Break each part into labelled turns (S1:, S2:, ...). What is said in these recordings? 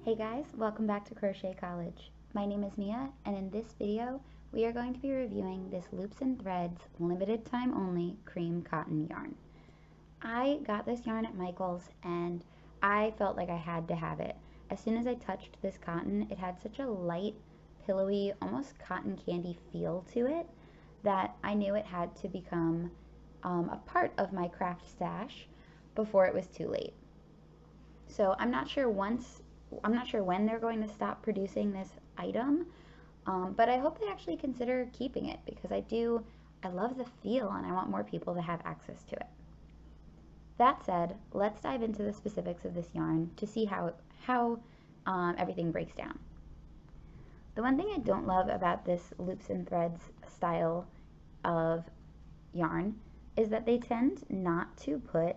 S1: Hey guys, welcome back to Crochet College. My name is Mia, and in this video, we are going to be reviewing this Loops and Threads limited time only cream cotton yarn. I got this yarn at Michael's and I felt like I had to have it. As soon as I touched this cotton, it had such a light, pillowy, almost cotton candy feel to it that I knew it had to become a part of my craft stash before it was too late. So I'm not sure when they're going to stop producing this item, but I hope they actually consider keeping it because I love the feel and I want more people to have access to it. That said, let's dive into the specifics of this yarn to see how everything breaks down. The one thing I don't love about this Loops and Threads style of yarn is that they tend not to put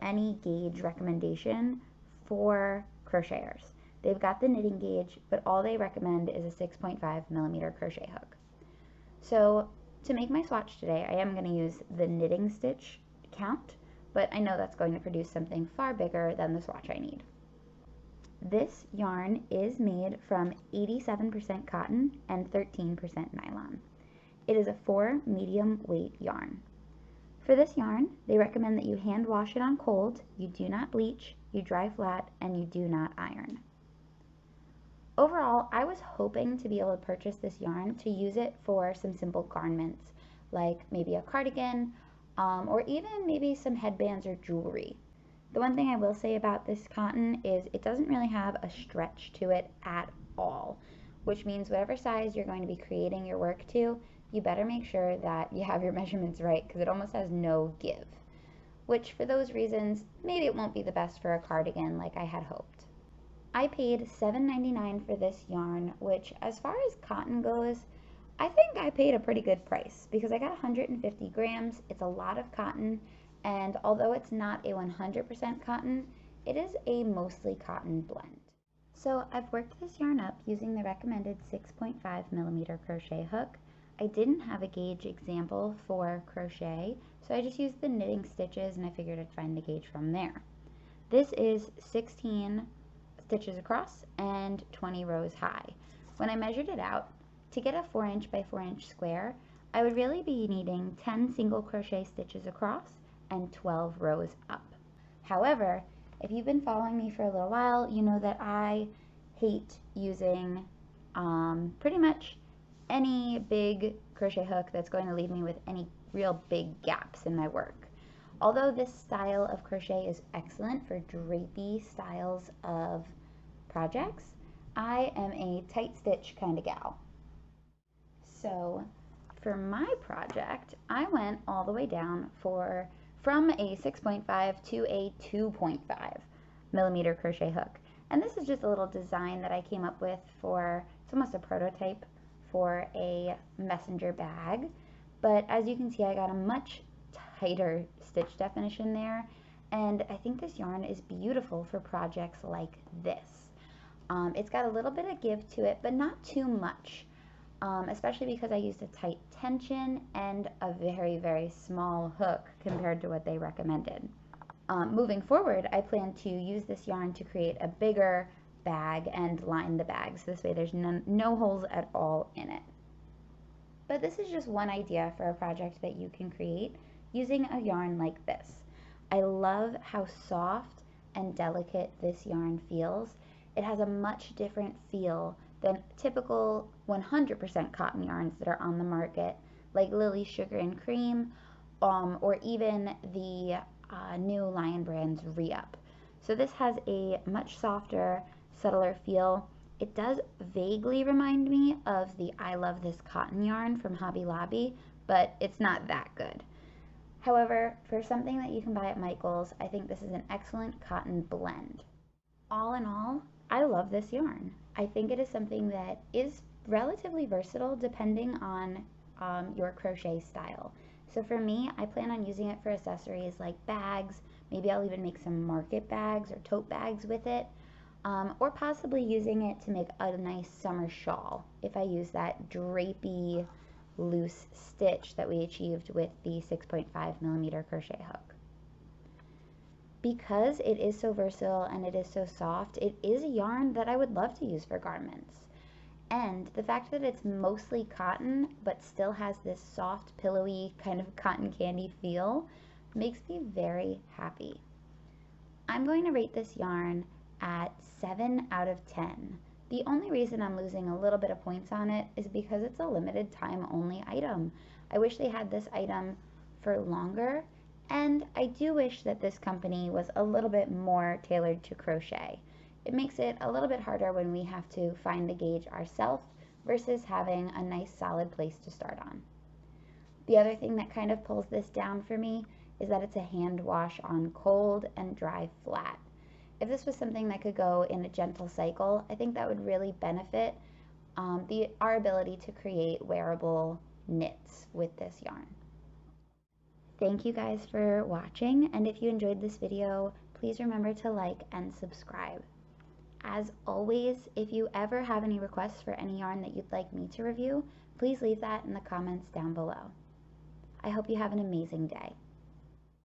S1: any gauge recommendation for crocheters. They've got the knitting gauge, but all they recommend is a 6.5mm crochet hook. So to make my swatch today, I am going to use the knitting stitch count, but I know that's going to produce something far bigger than the swatch I need. This yarn is made from 87% cotton and 13% nylon. It is a 4 medium weight yarn. For this yarn, they recommend that you hand wash it on cold, you do not bleach, you dry flat, and you do not iron. Overall, I was hoping to be able to purchase this yarn to use it for some simple garments, like maybe a cardigan, or even maybe some headbands or jewelry. The one thing I will say about this cotton is it doesn't really have a stretch to it at all, which means whatever size you're going to be creating your work to, you better make sure that you have your measurements right because it almost has no give, which for those reasons, maybe it won't be the best for a cardigan like I had hoped. I paid $7.99 for this yarn, which as far as cotton goes, I think I paid a pretty good price because I got 150 grams, it's a lot of cotton, and although it's not a 100% cotton, it is a mostly cotton blend. So I've worked this yarn up using the recommended 6.5mm crochet hook. I didn't have a gauge example for crochet, so I just used the knitting stitches and I figured I'd find the gauge from there. This is 16 stitches across and 20 rows high. When I measured it out, to get a 4" by 4" square, I would really be needing 10 single crochet stitches across and 12 rows up. However, if you've been following me for a little while, you know that I hate using pretty much any big crochet hook that's going to leave me with any real big gaps in my work. Although this style of crochet is excellent for drapey styles of projects, I am a tight stitch kind of gal. So for my project, I went all the way down from a 6.5 to a 2.5mm crochet hook. And this is just a little design that I came up with it's almost a prototype for a messenger bag. But as you can see, I got a much tighter stitch definition there. And I think this yarn is beautiful for projects like this. It's got a little bit of give to it, but not too much. Especially because I used a tight tension and a very, very small hook compared to what they recommended. Moving forward, I plan to use this yarn to create a bigger bag and line the bag, so this way there's no holes at all in it. But this is just one idea for a project that you can create using a yarn like this. I love how soft and delicate this yarn feels. It has a much different feel than typical 100% cotton yarns that are on the market, like Lily's Sugar and Cream, or even the new Lion Brand's Re-Up. So this has a much softer, subtler feel. It does vaguely remind me of the I Love This Cotton yarn from Hobby Lobby, but it's not that good. However, for something that you can buy at Michael's, I think this is an excellent cotton blend. All in all, I love this yarn. I think it is something that is relatively versatile depending on your crochet style. So for me, I plan on using it for accessories like bags. Maybe I'll even make some market bags or tote bags with it, or possibly using it to make a nice summer shawl if I use that drapey loose stitch that we achieved with the 6.5mm crochet hook. Because it is so versatile and it is so soft, it is a yarn that I would love to use for garments. And the fact that it's mostly cotton but still has this soft, pillowy kind of cotton candy feel makes me very happy. I'm going to rate this yarn at 7 out of 10. The only reason I'm losing a little bit of points on it is because it's a limited time only item. I wish they had this item for longer, and I do wish that this company was a little bit more tailored to crochet. It makes it a little bit harder when we have to find the gauge ourselves versus having a nice solid place to start on. The other thing that kind of pulls this down for me is that it's a hand wash on cold and dry flat. If this was something that could go in a gentle cycle, I think that would really benefit our ability to create wearable knits with this yarn. Thank you guys for watching, and if you enjoyed this video, please remember to like and subscribe. As always, if you ever have any requests for any yarn that you'd like me to review, please leave that in the comments down below. I hope you have an amazing day.